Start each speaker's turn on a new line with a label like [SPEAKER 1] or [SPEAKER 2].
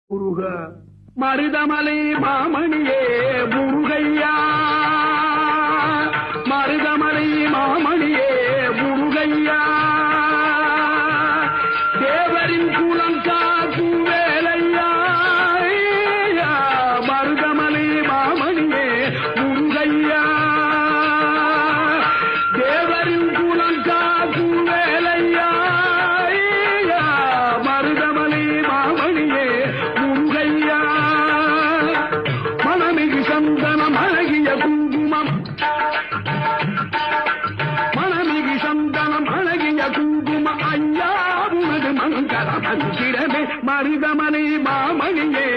[SPEAKER 1] முருகா மருதமலை மாமணியே முருகையா மருதமலை மாமணியே முருகையா தேவரின் குலம் காக்கும் வேலையா மருதமலை மாமணியே முருகையா தேவரின் குலம் காக்கும் வேலையா மருதமலை மாமணியே முருகையா மனமிகு சந்தனம் அழகிய குங்குமம் மனமிகு சந்தனம் அழகிய குங்குமம் ஐயா உனது மங்களம் அஞ்சிடமே மருதமலை மாமணியே